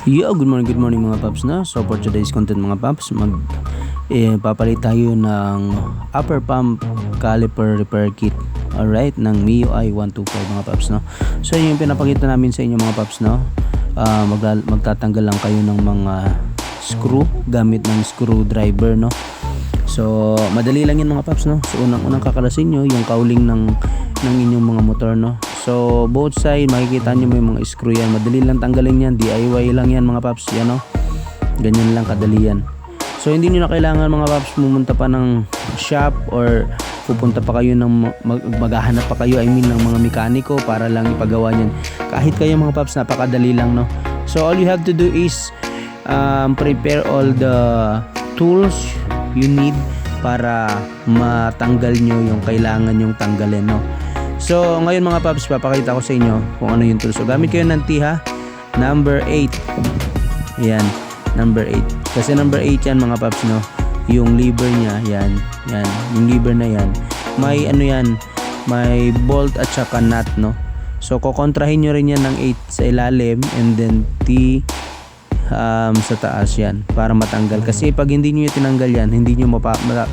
Yo, good morning mga paps na. So for today's content mga paps, papalit tayo ng upper pump caliper repair kit. Alright, ng MIUI 125 mga paps no. So yun yung pinapakita namin sa inyo mga paps no. Magtatanggal lang kayo ng mga screw gamit ng screwdriver no. So madali lang yan mga paps no. So unang kakalasin nyo yung cowling ng inyong mga motor no. So both side makikita nyo may mga screw yan. Madali lang tanggalin yan, DIY lang yan mga paps. Yan no. Ganyan lang kadali yan. So hindi nyo na kailangan mga paps pumunta pa ng shop or pupunta pa kayo ng maghahanap pa kayo ng mga mekaniko para lang ipagawa niyan. Kahit kayo mga paps, napakadali lang no. So all you have to do is prepare all the tools you need para matanggal nyo yung kailangan yung tanggalin no. So ngayon mga paps, papakita ko sa inyo kung ano yung tools. So gamit kayo ng tiha number 8. Yan, number 8. Kasi number 8 yan mga paps no. Yung lever niya, yan, yung lever na yan. May ano yan, may bolt at saka nut no. So kokontrahin nyo rin yan ng 8 sa ilalim and then T sa taas yan para matanggal. Kasi pag hindi nyo tinanggal yan, hindi nyo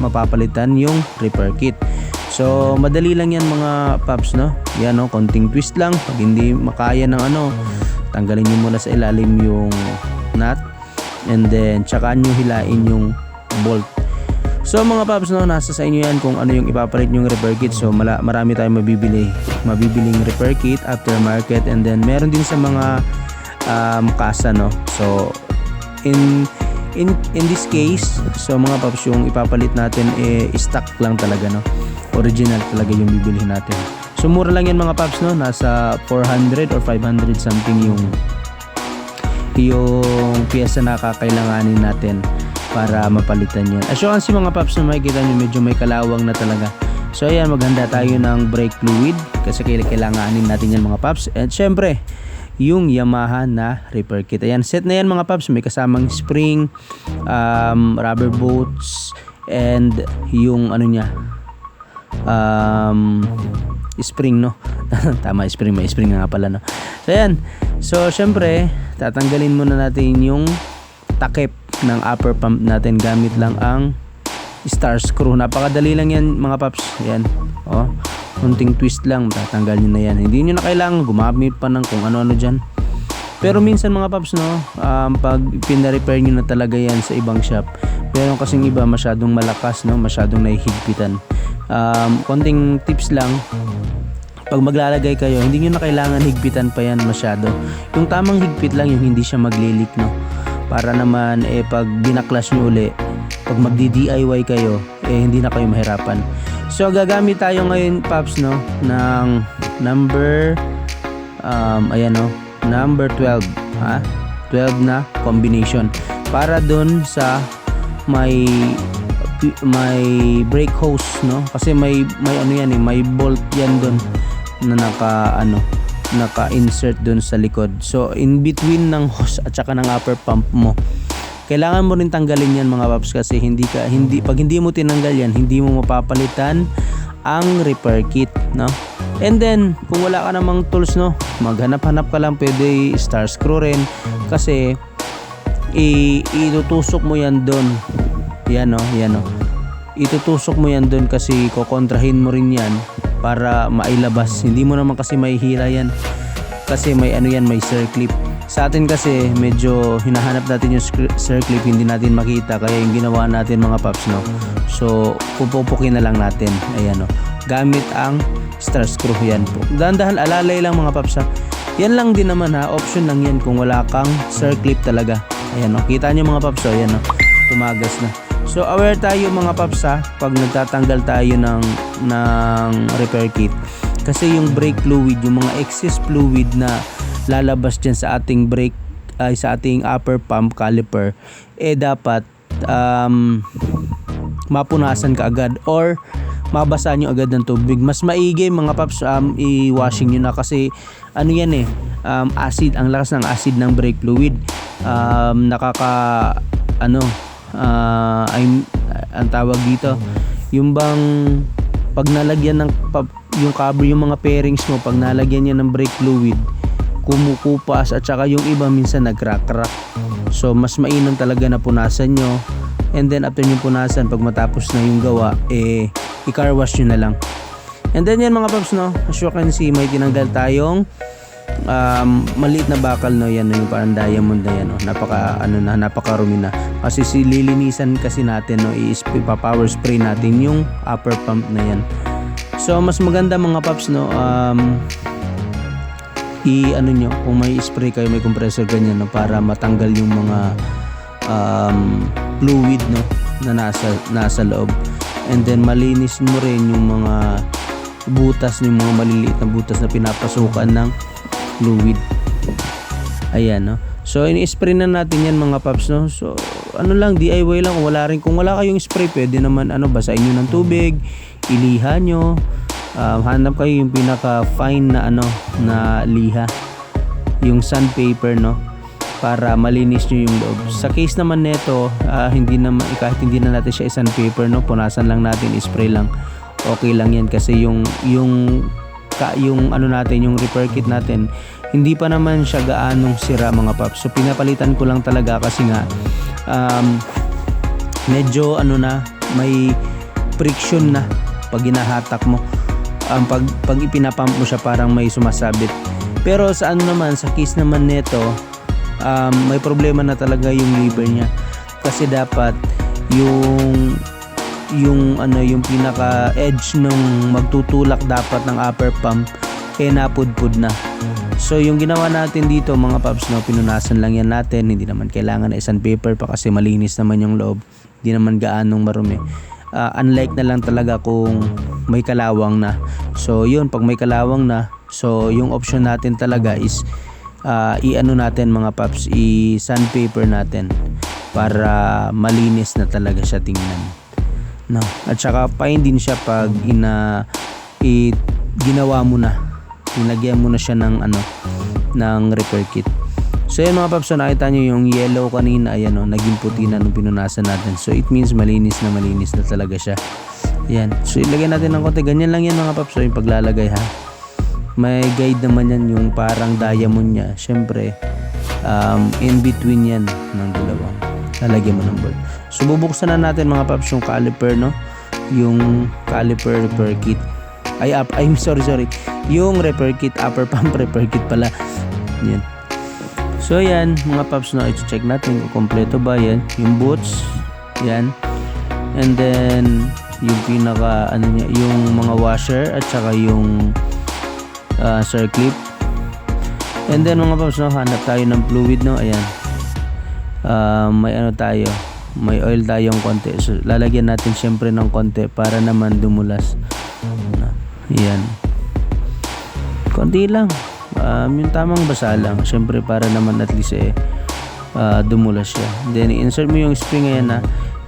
mapapalitan yung repair kit. So madali lang yan mga paps no. Yan no, konting twist lang. Pag hindi makaya ng ano, tanggalin nyo muna sa ilalim yung nut and then tsaka nyo hilain yung bolt. So mga paps no, nasa sa inyo yan kung ano yung ipapalit yung repair kit. So marami tayong mabibiling repair kit aftermarket and then meron din sa mga kasa no. So in this case, so mga paps yung ipapalit natin stock lang talaga no. Original talaga yung bibilihin natin. So mura lang yan mga paps no, nasa 400 or 500 something yung piyesa na kakailanganin natin para mapalitan yan. As you can see mga paps na makikita nyo medyo may kalawang na talaga. So ayan, maghanda tayo ng brake fluid kasi kailanganin natin yan mga paps. And syempre yung Yamaha na repair kit. Ayan, set na yan mga paps. May kasamang spring, rubber boots, and yung ano niya, spring no. Tama, spring, may spring nga pala no. So ayan, so syempre tatanggalin muna natin yung takip ng upper pump natin gamit lang ang star screw. Napakadali lang yan mga paps. Ayan, oh, kunting twist lang, tatanggal nyo na yan. Hindi nyo na kailangan gumamit pa ng kung ano-ano dyan. Pero minsan mga paps no, pag pina-repair nyo na talaga yan sa ibang shop, pero kasing iba masyadong malakas no, masyadong nahihigpitan. Konting tips lang, pag maglalagay kayo, hindi nyo na kailangan higpitan pa yan masyado. Yung tamang higpit lang, yung hindi siya maglilik no, para naman pag binaklas nyo uli, pag magdi-DIY kayo, hindi na kayo mahirapan. So gagamit tayo ngayon paps no ng number ayan no, number 12 ha, 12 na combination para dun sa may brake hose no, kasi may ano yan may bolt yan dun na naka-insert dun sa likod. So in between ng hose at saka ng upper pump mo, kailangan mo rin tanggalin yan mga paps kasi pag hindi mo tinanggal yan, hindi mo mapapalitan ang repair kit no. And then kung wala ka namang tools no, maghanap-hanap ka lang, pwede star screw rin kasi itutusok mo yan doon. Yan no, itutusok mo yan doon kasi kokontrahin mo rin yan para mailabas. Hindi mo naman kasi mahihila yan kasi may ano yan, may circlip. Sa atin kasi medyo hinahanap natin yung circlip, hindi natin makita, kaya yung ginawa natin mga paps no, so pupupukin na lang natin. Ayan no, gamit ang star screw. Yan po, dahan-dahan, alalay lang mga paps ha. Yan lang din naman ha, option lang yan kung wala kang circlip talaga. Ayan no, kita nyo mga paps, so ayan no, tumagas na. So aware tayo mga paps ha, pag nagtatanggal tayo ng repair kit, kasi yung brake fluid, yung mga excess fluid na lalabas dyan sa ating brake sa ating upper pump caliper, dapat mapunasan ka agad or mabasa nyo agad ng tubig. Mas maigi mga paps, i-washing nyo na kasi ano yan acid, ang lakas ng acid ng brake fluid, ang tawag dito, yung bang pag nalagyan ng yung cover, yung mga pairings mo, pag nalagyan niya ng brake fluid, kumukupas at saka yung iba minsan nag-crack. So mas mainam talaga na punasan nyo, and then after nyo punasan, pag matapos na yung gawa, i-car wash nyo na lang. And then yan mga paps, no, as you can see, may tinanggal tayong maliit na bakal, no, yan yung parang diamond na yan, no, napakarumi na kasi lilinisan kasi natin, no, ipa-power spray natin yung upper pump na yan. So mas maganda mga paps, no, i-ano nyo, kung may spray kayo, may compressor ganyan, no, para matanggal yung mga fluid, no, na nasa loob, and then malinis mo rin yung mga butas, yung mga maliliit na butas na pinapasukan ng fluid. Ayan, no. So ini-spray na natin yan mga paps, no. So ano lang, DIY lang. Kung wala kayong spray, pwede naman basahin nyo ng tubig, iliha nyo, hanap kayo yung pinaka fine na na liha, yung sandpaper, no, para malinis nyo yung loob. Sa case naman nito, kahit hindi na natin siya sandpaper, no, punasan lang natin, spray lang, okay lang yan kasi yung natin, yung repair kit natin, hindi pa naman siya gaanong sira mga paps. So pinapalitan ko lang talaga kasi nga medyo may friction na pag hinahatak mo, pag ipinapump mo siya parang may sumasabit. Pero sa sa case naman nito, may problema na talaga yung lever niya kasi dapat yung pinaka edge nung magtutulak dapat ng upper pump napudpud na. So yung ginawa natin dito mga paps, no, pinunasan lang yan natin, hindi naman kailangan na sandpaper pa kasi malinis naman yung loob, hindi naman gaanong marumi. Unlike na lang talaga kung may kalawang na. So yun, pag may kalawang na, so yung option natin talaga is natin mga paps, i-sandpaper natin para malinis na talaga siya tingnan, no. At saka fine din siya pag ginawa mo na, nilagyan mo na siya ng repair kit. So yan mga paps, nakita nyo yung yellow kanina, ayan, naging puti na nung pinunasan natin. So it means malinis na talaga siya. Yan. So ilagay natin ng konti, ganyan lang yan mga paps. So yung paglalagay, ha, may guide naman yan, yung parang diamond niya. Syempre in between yan ng dalawang, lalagyan mo ng bolt. So bubuksan na natin mga paps yung caliper, no, yung caliper repair kit, sorry, yung repair kit, upper pump repair kit pala yan. So yan mga paps, no, i-check natin kung kompleto ba yan, yung boots yan, and then yung pinaka niya, yung mga washer at saka yung circlip. And then mga paps, no, hanap tayo ng fluid, no, ayan, may oil tayong konti, so lalagyan natin syempre ng konti para naman dumulas. Yan, konti lang, yung tamang basa lang syempre para naman at least dumulas siya. Then insert mo yung spring, ayan na,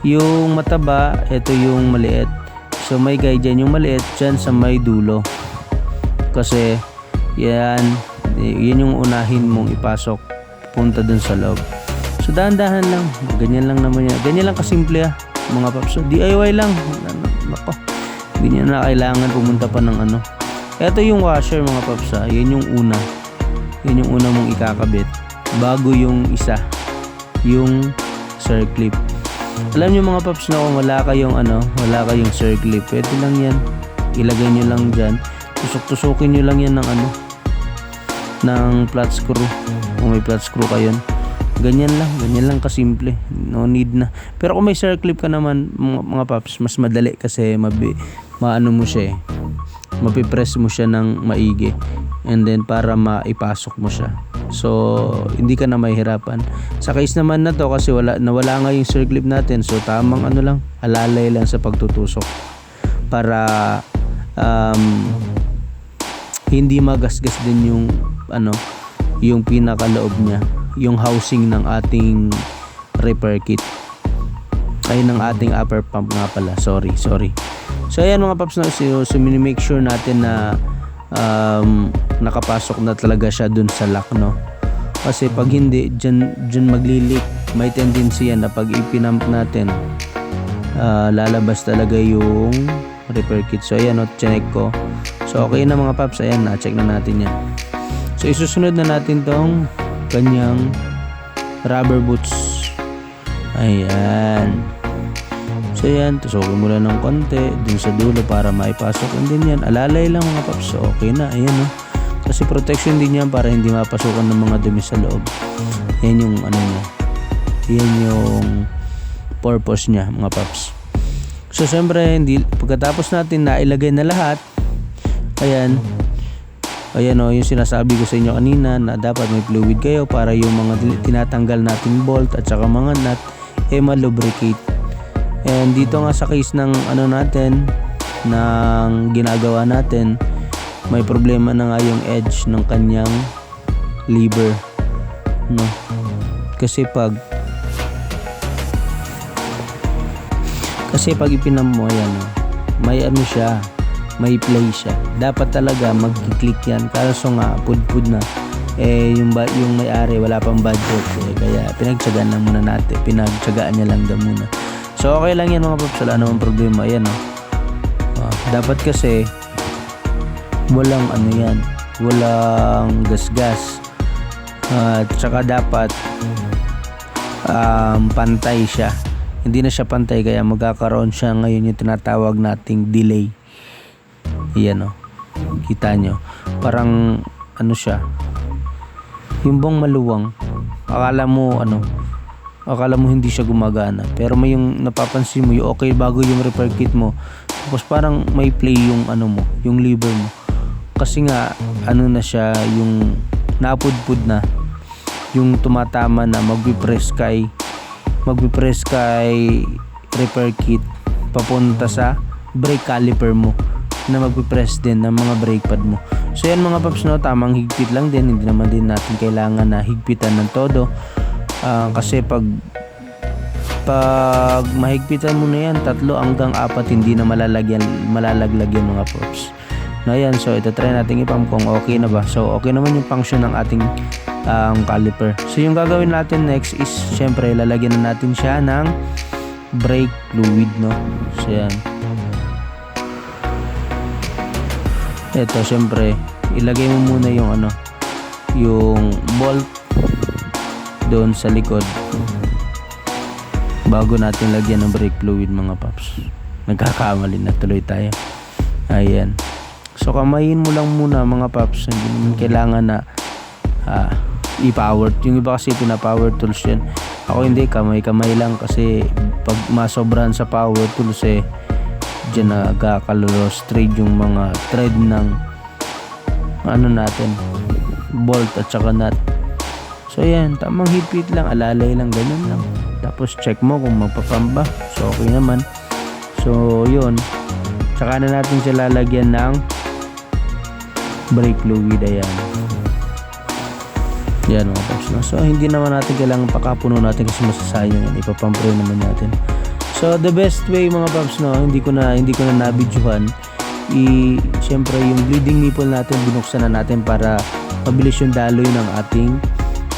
yung mataba, ito yung maliit. So may guide dyan, yung maliit dyan sa may dulo kasi yan yung unahin mong ipasok punta dun sa loob. So dahan-dahan lang, ganyan lang naman yan, ganyan lang kasimple, mga paps. So DIY lang, nako, hindi niya na kailangan pumunta pa ng Ito yung washer mga paps, yan yung una mong ikakabit bago yung isa, yung circlip. Alam niyo mga paps, na kung wala kayong circlip, pwede lang yan, ilagay nyo lang dyan, tusok-tusukin nyo lang yan ng flat screw, kung may flat screw kayo. Ganyan lang kasimple, no need na. Pero kung may circlip ka naman mga paps, mas madali kasi maano mo siya, mapipress mo siya ng maigi, and then para maipasok mo siya. So hindi ka na mahihirapan. Sa case naman na to kasi nawala nga yung circlip natin, so tamang lang, alalay lang sa pagtutusok para hindi magasgas din yung pinakaloob niya, yung housing ng ating repair kit, ng ating upper pump nga pala, sorry. So ayan mga paps, so make sure natin na nakapasok na talaga siya dun sa lock, no, kasi pag hindi, dyan maglilik, may tendency yan na pag ipinump natin, lalabas talaga yung repair kit. So ayan, check ko, so okay na mga paps, ayan, na-check na natin yan. So isusunod na natin tong kanyang rubber boots. Ayan. So yan, tusukin mo lang ng konti dun sa dulo para maipasok. And then yan, alalay lang mga paps. So okay na, ayan o. Kasi protection din yan para hindi mapasukan ng mga dumi sa loob. Yan yung ano niya. Yan yung purpose niya mga paps. So syempre, pagkatapos natin na ilagay na lahat, ayan o, yung sinasabi ko sa inyo kanina na dapat may fluid kayo para yung mga tinatanggal nating bolt at saka mga nut ma-lubricate. And dito nga sa case ng ano natin, ng ginagawa natin, may problema na nga yung edge ng kanyang lever, no? Kasi pag ipinam mo yan, no? May ano siya, may play siya. Dapat talaga mag-click yan. Kaso nga pud-pud na yung may-ari wala pang budget, kaya pinagtsagaan lang muna natin. Pinagtsagaan niya lang daw muna. So okay lang yan mga paps, wala namang problema. Ayan o. Dapat kasi walang ano yan, walang gas-gas. At saka dapat pantay siya. Hindi na siya pantay kaya magkakaroon siya ngayon yung tinatawag nating delay. Ayan o. Kita nyo. Parang ano siya, yung bang maluwang. Akala mo hindi siya gumagana, pero may yung napapansin mo yung okay bago yung repair kit mo, tapos parang may play yung ano mo, yung lever mo, kasi nga ano na siya, yung napudpud na, yung tumatama na magpipress kay repair kit papunta sa brake caliper mo na magpipress din ng mga brake pad mo. So yan mga paps, no, tamang higpit lang din, hindi naman din natin kailangan na higpitan ng todo. Kasi pag mahigpitan mo na yan, 3 hanggang 4 hindi na malalaglag yung mga props. No, yan. So ito try natin ipump kung okay na ba. So okay naman yung function ng ating caliper. So yung gagawin natin next is syempre lalagyan na natin siya ng brake fluid, no. So yan. Ito syempre ilagay mo muna yung yung bolt doon sa likod bago natin lagyan ng brake fluid mga paps. Nagkakamali na tuloy tayo. Ayan. So kamayin mo lang muna mga paps. Hindi naman kailangan na i-power. Yung iba kasi pina-power tools yan. Ako hindi, kamay lang kasi pag masobrahan sa power tools dyan nagkakalorostrade yung mga thread ng natin, bolt at saka nut. So yan, tamang higpit lang, alalay lang, ganun lang. Tapos check mo kung magpapamba. So okay naman. So yun, saka na natin siya lalagyan ng brake fluid. Ayan. Yan mga paps, no? So hindi naman natin kailangan pakapuno natin kasi masasayang yan, ipapump rin naman natin. So the best way mga paps, no, hindi ko na nabidyohan, siyempre yung bleeding nipple natin binuksan na natin para mabilis yung daloy ng ating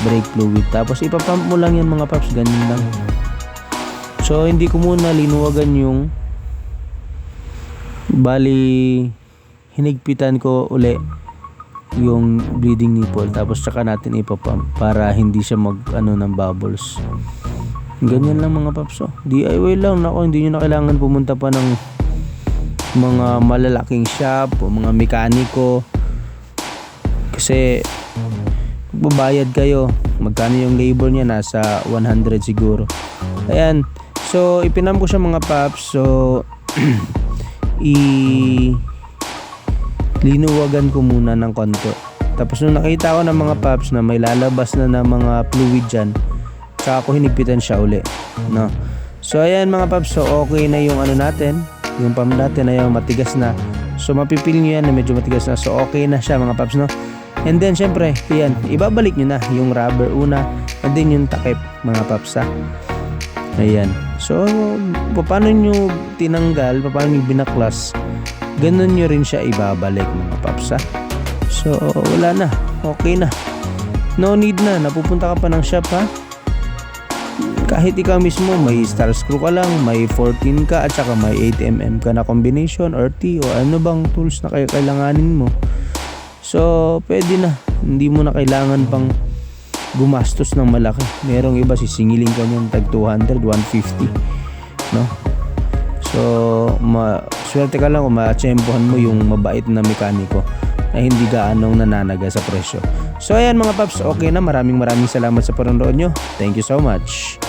brake fluid. Tapos ipapump mo lang yan mga paps, ganyan lang. So hindi ko muna linuwagan yung hinigpitan ko uli yung bleeding nipple, tapos tsaka natin ipapump para hindi siya ng bubbles. Ganyan lang mga paps. DIY lang. Nako, hindi nyo na kailangan pumunta pa ng mga malalaking shop o mga mekaniko, kasi magbabayad kayo. Magkano yung labor niya? Nasa 100 siguro. Ayan. So ipinam ko siya mga paps. So linuwagan ko muna ng konti. Tapos nung nakita ko ng mga paps na may lalabas na ng mga fluid dyan, saka ko hinigpitan siya uli, no? So ayan mga paps, so okay na yung natin, yung pump natin na yung matigas na. So mapipil nyo yan na medyo matigas na. So okay na siya mga paps, no? And then syempre, yan, ibabalik nyo na yung rubber una, and then yung takip mga paps, ha? Ayan. So paano nyo tinanggal, paano nyo binaklas, ganun nyo rin siya ibabalik mga paps, ha? So wala na, okay na, no need na napupunta ka pa ng shop, ha? Kahit ikaw mismo may star screw ka lang, may 14 ka at saka may 8mm ka na combination or T o ano bang tools na kailanganin mo, so pwede na. Hindi mo na kailangan pang gumastos ng malaki. Merong iba sisingilin ka niyan tag 200, 150, no? So, swerte ka lang kung ma-tsempohan mo yung mabait na mekaniko na hindi gaanong nananaga sa presyo. So ayan mga paps, okay na. Maraming salamat sa panonood nyo. Thank you so much.